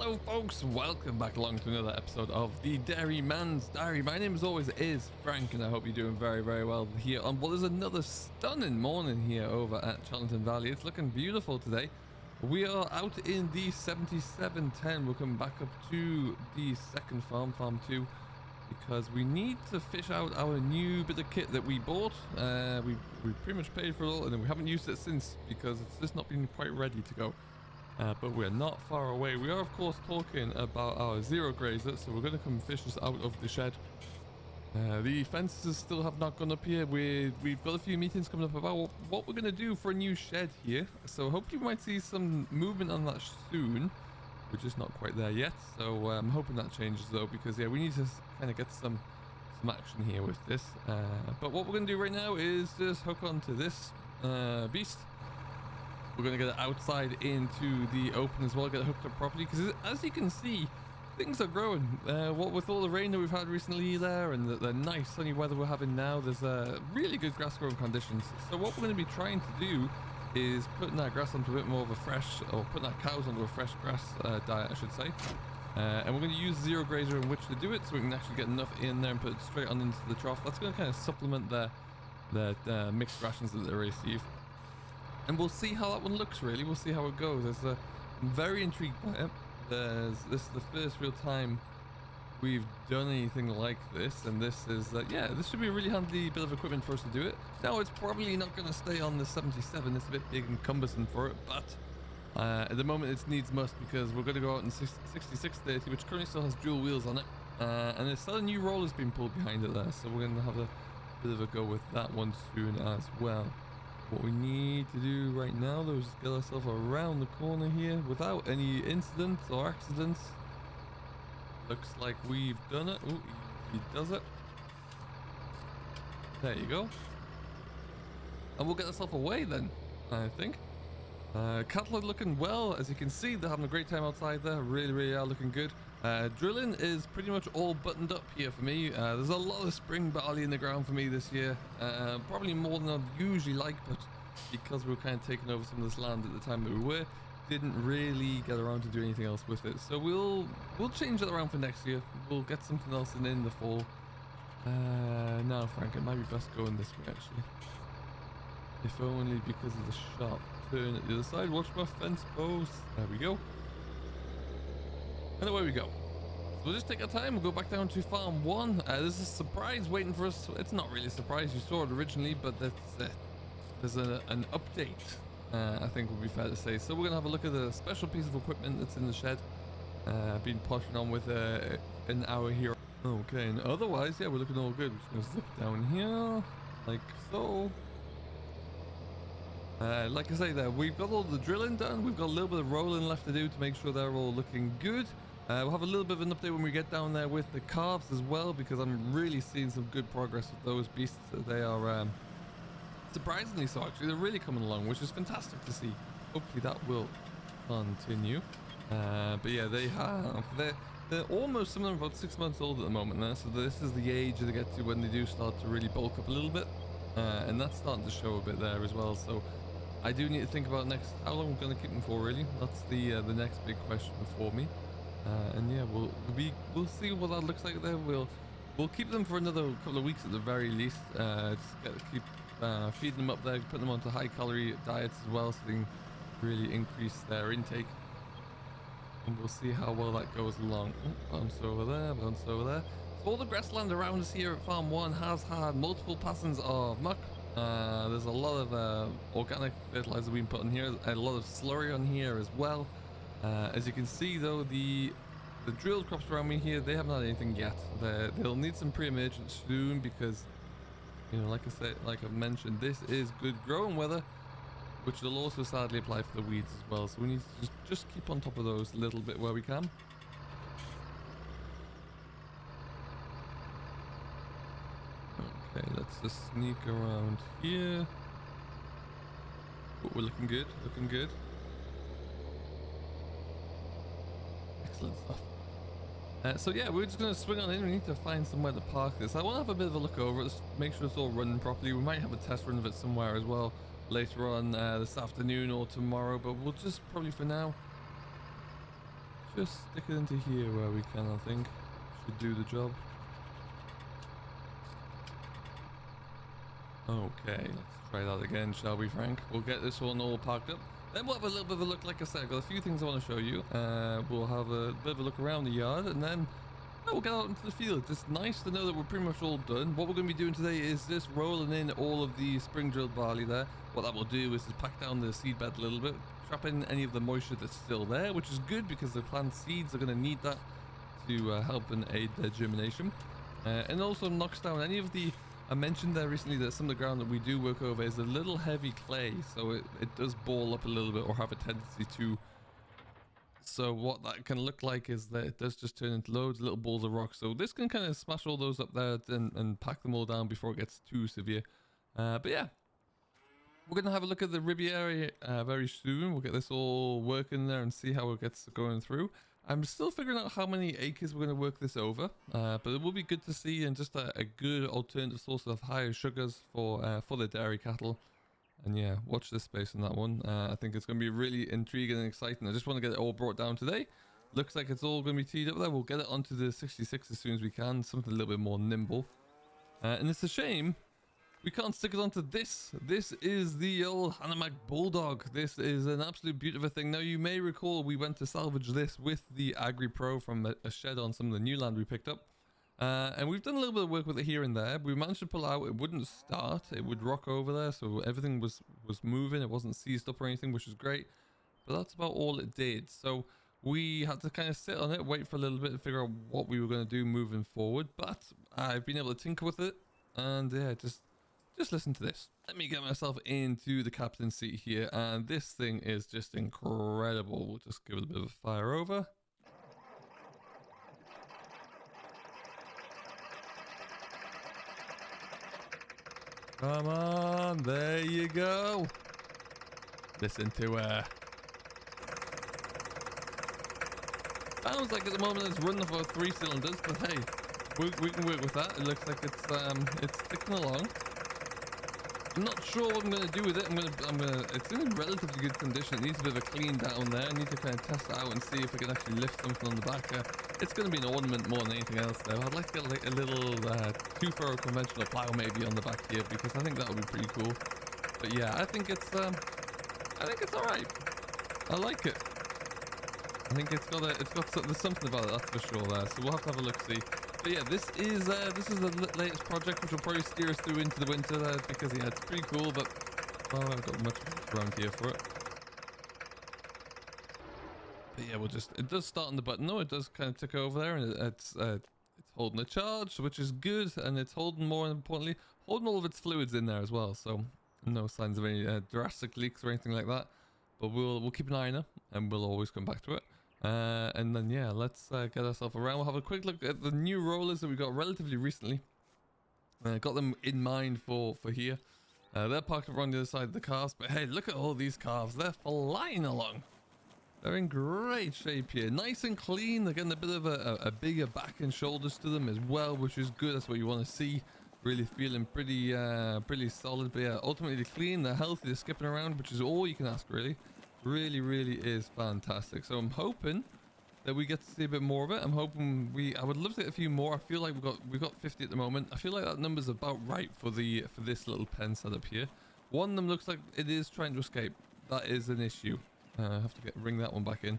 Hello folks, welcome back along to another episode of the Dairyman's Diary. My name as always is Frank and I hope you're doing very well here on what is another stunning morning here over at Chellington Valley. It's looking beautiful today. We are out in the 7710. We'll come back up to the second farm, farm 2, because we need to fish out our new bit of kit that we bought. We pretty much paid for it all and then we haven't used it since because it's just not been quite ready to go. But we're not far away. We are of course talking about our zero grazer, so we're going to come fish this out of the shed. The fences still have not gone up here. We've got a few meetings coming up about what we're going to do for a new shed here, so hopefully we might see some movement on that soon. We're just not quite there yet, so I'm hoping that changes though, because yeah, we need to kind of get some action here with this. But what we're going to do right now is just hook onto this beast. We're going to get it outside into the open as well, get it hooked up properly, because as you can see, things are growing. What with all the rain that we've had recently there and the nice sunny weather we're having now, there's really good grass growing conditions. So what we're going to be trying to do is putting our grass onto a bit more of a fresh, or putting our cows onto a fresh grass diet, I should say. And we're going to use zero grazer in which to do it, so we can actually get enough in there and put it straight on into the trough. That's going to kind of supplement the mixed rations that they receive. And we'll see how that one looks, really. We'll see how it goes. I'm very intrigued by it. This is the first real time we've done anything like this. And this is, yeah, this should be a really handy bit of equipment for us to do it. Now, it's probably not going to stay on the 77. It's a bit big and cumbersome for it. But at the moment, it's needs must, because we're going to go out in 6630, which currently still has dual wheels on it. And there's still a new roller's been pulled behind it there. So we're going to have a bit of a go with that one soon as well. What we need to do right now though is just get ourselves around the corner here without any incidents or accidents. Looks like we've done it. Oh, he does it. There you go. And we'll get ourselves away then, I think. Cattle are looking well. As you can see, they're having a great time outside there. Really are looking good. Drilling is pretty much all buttoned up here for me. There's a lot of spring barley in the ground for me this year. Probably more than I'd usually like, but because we were kind of taking over some of this land at the time that we were, didn't really get around to do anything else with it. So we'll change it around for next year. We'll get something else in the fall. Now, Frank, it might be best going this way actually. If only because of the sharp turn at the other side. Watch my fence post. There we go. And away we go. So we'll just take our time. We'll go back down to farm 1. There's a surprise waiting for us. It's not really a surprise. You saw it originally, but there's an update, I think would be fair to say. So we're going to have a look at a special piece of equipment that's in the shed. Been pottering on with an hour here. Okay, and otherwise, yeah, we're looking all good. We're just going to zip down here, like so. Like I say there, we've got all the drilling done. We've got a little bit of rolling left to do to make sure they're all looking good. We'll have a little bit of an update when we get down there with the calves as well, because I'm really seeing some good progress with those beasts. They are surprisingly so, actually. They're really coming along, which is fantastic to see. Hopefully that will continue. But yeah, they're almost, some of them about 6 months old at the moment now, so this is the age they get to when they do start to really bulk up a little bit. And that's starting to show a bit there as well. So I do need to think about next how long I'm going to keep them for, really. That's the next big question for me. And yeah, we'll see what that looks like there. We'll keep them for another couple of weeks at the very least. Just keep feeding them up there, putting them onto high calorie diets as well, so they can really increase their intake. And we'll see how well that goes along. Oh, bounce over there, bounce over there. So all the grassland around us here at Farm 1 has had multiple passings of muck. There's a lot of organic fertilizer being put in here, a lot of slurry on here as well. As you can see though, the drilled crops around me here, they haven't had anything yet. They'll need some pre-emergence soon because, you know, like I said, like I've mentioned, this is good growing weather, which will also sadly apply for the weeds as well. So we need to just keep on top of those a little bit where we can. Okay, let's just sneak around here. Oh, we're looking good, looking good. Excellent stuff. So yeah, we're just going to swing on in. We need to find somewhere to park this. I want to have a bit of a look over it, make sure it's all running properly. We might have a test run of it somewhere as well later on this afternoon or tomorrow, but we'll just probably for now just stick it into here where we can, I think. Should do the job. Okay, let's try that again, shall we, Frank? We'll get this one all parked up. Then we'll have a little bit of a look, like I said, I've got a few things I want to show you. We'll have a bit of a look around the yard, and then we'll get out into the field. It's nice to know that we're pretty much all done. What we're going to be doing today is just rolling in all of the spring drilled barley there. What that will do is pack down the seed bed a little bit, trap in any of the moisture that's still there, which is good because the plant seeds are going to need that to help and aid their germination. And also knocks down any of the... I mentioned there recently that some of the ground that we do work over is a little heavy clay, so it does ball up a little bit or have a tendency to. So what that can look like is that it does just turn into loads of little balls of rock. So this can kind of smash all those up there and pack them all down before it gets too severe. But yeah, we're going to have a look at the Riviera very soon. We'll get this all working there and see how it gets going through. I'm still figuring out how many acres we're going to work this over, but it will be good to see and just a good alternative source of higher sugars for the dairy cattle. And yeah, watch this space on that one. I think it's going to be really intriguing and exciting. I just want to get it all brought down today. Looks like it's all going to be teed up there. We'll get it onto the 66 as soon as we can, something a little bit more nimble. And it's a shame we can't stick it onto this. This is the old Hanomag Bulldog. This is an absolute beautiful thing. Now, you may recall we went to salvage this with the Agri Pro from a shed on some of the new land we picked up. And we've done a little bit of work with it here and there. We managed to pull out. It wouldn't start. It would rock over there. So everything was moving. It wasn't seized up or anything, which is great. But that's about all it did. So we had to kind of sit on it, wait for a little bit to figure out what we were going to do moving forward. But I've been able to tinker with it. And yeah, just listen to this. Let me get myself into the captain's seat here, and this thing is just incredible. We'll just give it a bit of a fire over. Come on, there you go. Listen to sounds like at the moment it's running for 3 cylinders, but hey, we can work with that. It looks like it's ticking along. I'm not sure what I'm going to do with it. It's in relatively good condition. It needs a bit of a clean down there. I need to kind of test it out and see if I can actually lift something on the back. It's going to be an ornament more than anything else though. I'd like to get like a little 2-furrow conventional plow maybe on the back here, because I think that would be pretty cool. But yeah, I think it's alright. I like it. I think there's something about it, that's for sure there. So we'll have to have a look see. But yeah, this is the latest project, which will probably steer us through into the winter there, because yeah, it's pretty cool, but I haven't got much around here for it. But yeah, it does start on the button though. It does kind of tick over there, and it's holding a charge, which is good, and it's holding, more importantly, holding all of its fluids in there as well. So no signs of any drastic leaks or anything like that. But we'll keep an eye on it, and we'll always come back to it. And then yeah, let's get ourselves around. We'll have a quick look at the new rollers that we got relatively recently. Got them in mind for here. They're parked around the other side of the calves, but hey, look at all these calves. They're flying along. They're in great shape here, nice and clean. They're getting a bit of a bigger back and shoulders to them as well, which is good. That's what you want to see. Really feeling pretty solid. But yeah, ultimately clean, they're healthy, they're skipping around, which is all you can ask really. Really is fantastic. So I'm hoping that we get to see a bit more of it. I'm hoping I would love to get a few more. I feel like we've got 50 at the moment. I feel like that number's about right for this little pen setup here. One of them looks like it is trying to escape. That is an issue. I have to ring that one back in.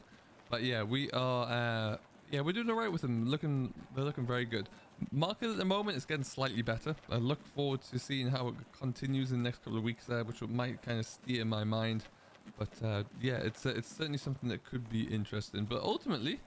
But yeah, we are we're doing all right with them. They're looking very good. Market at the moment is getting slightly better. I look forward to seeing how it continues in the next couple of weeks there, which might kind of steer my mind. But yeah, it's certainly something that could be interesting. But ultimately,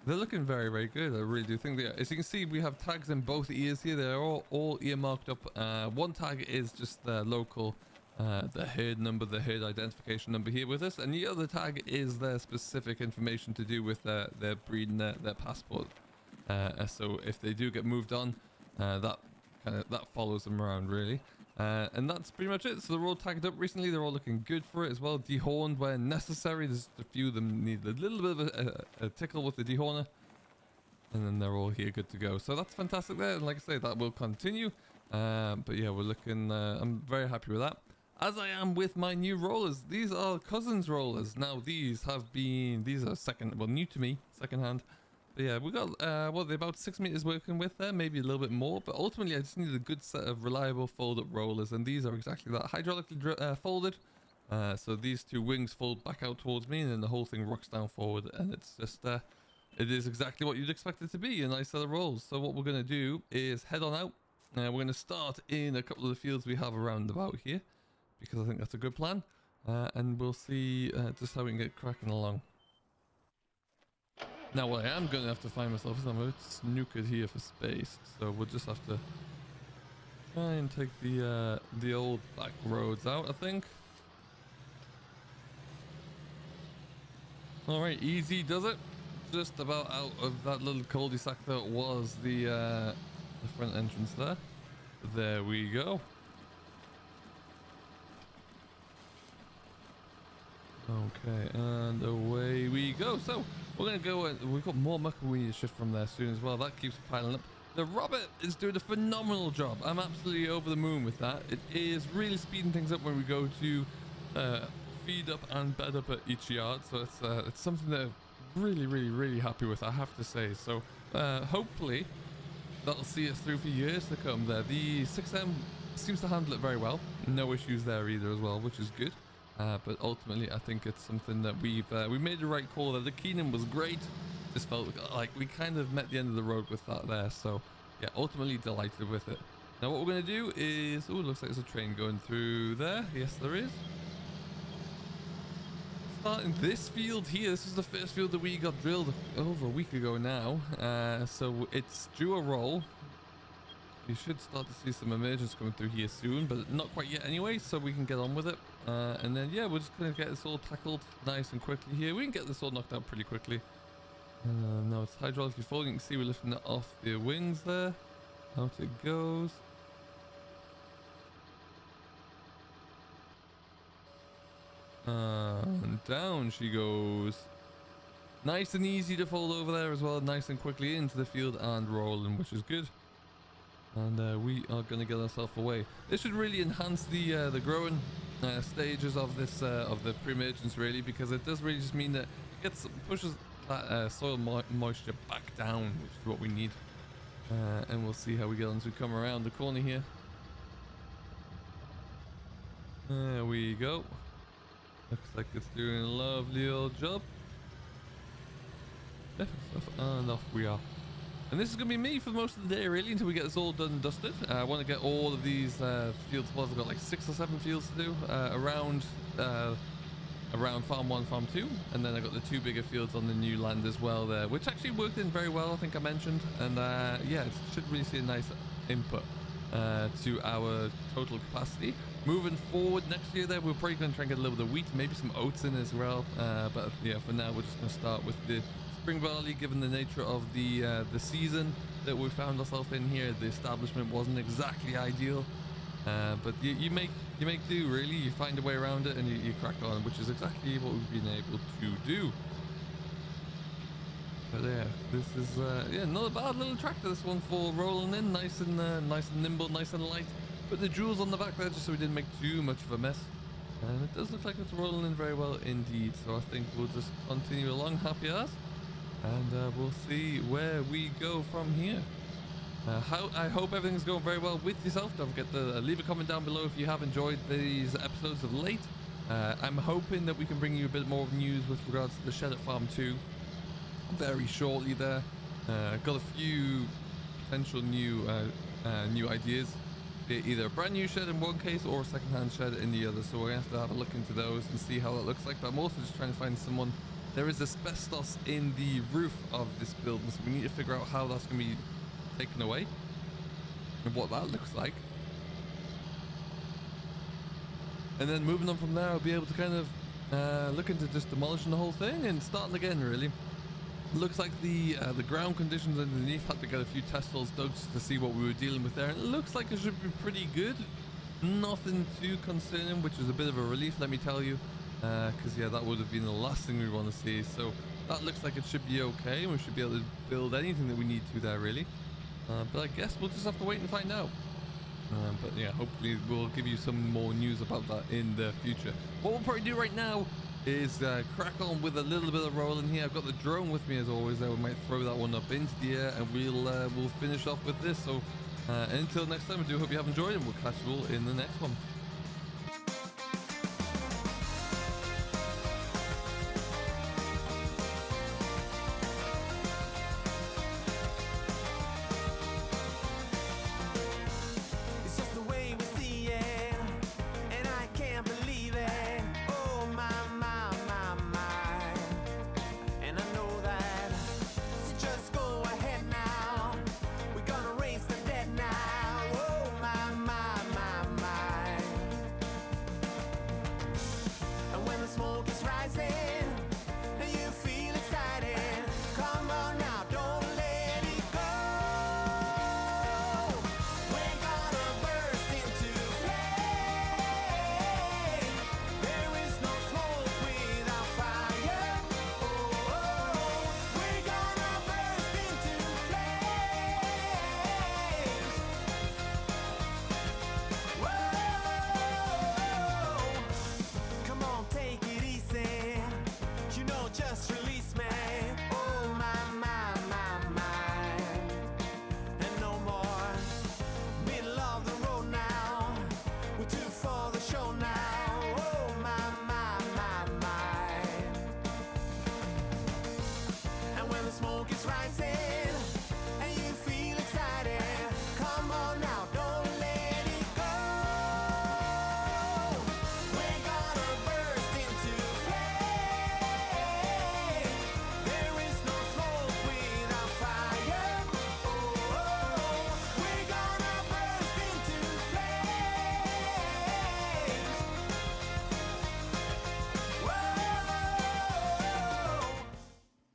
they're looking very good. I really do think they are. As you can see, we have tags in both ears here. They're all earmarked up. One tag is just the local, the herd number, the herd identification number here with us, and the other tag is their specific information to do with their breed and their passport. So if they do get moved on, that follows them around really. And that's pretty much it. So they're all tagged up recently. They're all looking good for it as well. Dehorned where necessary. There's a few of them need a little bit of a tickle with the dehorner. And then they're all here good to go. So that's fantastic there. And like I say, that will continue. But yeah, we're looking... I'm very happy with that. as I am with my new rollers. These are Cousins rollers. Now these are new to me, second hand. But yeah, we got they're about 6 meters working with there, maybe a little bit more, but ultimately I just needed a good set of reliable fold-up rollers, and these are exactly that, hydraulically folded. So these two wings fold back out towards me, and then the whole thing rocks down forward, and it's just it is exactly what you'd expect it to be, a nice set of rolls. So what we're going to do is head on out. We're going to start in a couple of the fields we have around about here, because I think that's a good plan, and we'll see just how we can get cracking along. Now what I am going to have to find myself is I'm going to snookered here for space, so we'll just have to try and take the old back roads out, I think. Alright, easy does it. Just about out of that little cul-de-sac that was the front entrance there. There we go. Okay, and away we go. So we're gonna go. We've got more muck we need to shift from there soon as well. That keeps piling up. The Robert is doing a phenomenal job. I'm absolutely over the moon with that. It is really speeding things up when we go to feed up and bed up at each yard. So it's something that I'm really happy with, I have to say. So hopefully that'll see us through for years to come there. The 6M seems to handle it very well. No issues there either as well, which is good. But ultimately, I think it's something that we made the right call there. The Keenan was great. Just felt like we kind of met the end of the road with that there. So yeah, ultimately delighted with it. Now what we're going to do is, oh, looks like there's a train going through there. Yes, there is. Starting this field here. This is the first field that we got drilled over a week ago now. So it's due a roll. You should start to see some emergence coming through here soon, but not quite yet anyway, so we can get on with it. And then, yeah, we're just going to get this all tackled nice and quickly here. We can get this all knocked out pretty quickly. Now it's hydraulically folding. You can see we're lifting it off the wings there. Out it goes. And down she goes. Nice and easy to fold over there as well. Nice and quickly into the field and rolling, which is good. And we are going to get ourselves away. This should really enhance the growing stages of this of the pre-emergence, really, because it does really just mean that it pushes that soil moisture back down, which is what we need. And we'll see how we get on as we come around the corner here. There we go. Looks like it's doing a lovely old job. And off we are. And this is going to be me for most of the day, really, until we get this all done and dusted. I want to get all of these fields. Well, I've got like 6 or 7 fields to do around Farm 1, Farm 2. And then I got the 2 bigger fields on the new land as well there, which actually worked in very well, I think I mentioned. And yeah, it should really see a nice input to our total capacity. Moving forward next year there, we're probably going to try and get a little bit of wheat, maybe some oats in as well. But yeah, for now, we're just going to start with the spring barley, given the nature of the season that we found ourselves in here. The establishment wasn't exactly ideal, but you make do, really. You find a way around it and you crack on, which is exactly what we've been able to do. But yeah, this is yeah, not a bad little tractor, this one, for rolling in, nice and nimble, nice and light. Put the jewels on the back there just so we didn't make too much of a mess. And it does look like it's rolling in very well indeed. So I think we'll just continue along, happy as. And we'll see where we go from here. I hope everything's going very well with yourself. Don't forget to leave a comment down below if you have enjoyed these episodes of late. I'm hoping that we can bring you a bit more of news with regards to the shed at Farm 2 very shortly there. Got a few potential new ideas. Either a brand new shed in one case or a second-hand shed in the other. So we're going to have a look into those and see how that looks like. But I'm also just trying to find someone. There is asbestos in the roof of this building, so we need to figure out how that's going to be taken away and what that looks like. And then moving on from there, I'll be able to kind of look into just demolishing the whole thing and starting again, really. Looks like the ground conditions underneath, had to get a few test holes dug to see what we were dealing with there. And it looks like it should be pretty good. Nothing too concerning, which is a bit of a relief, let me tell you. Because yeah, that would have been the last thing we want to see. So that looks like it should be okay. We should be able to build anything that we need to there, really. But I guess we'll just have to wait and find out. But yeah, hopefully we'll give you some more news about that in the future. What we'll probably do right now is crack on with a little bit of rolling here. I've got the drone with me as always. We might throw that one up into the air, and we'll finish off with this. So until next time, I do hope you have enjoyed, and we'll catch you all in the next one.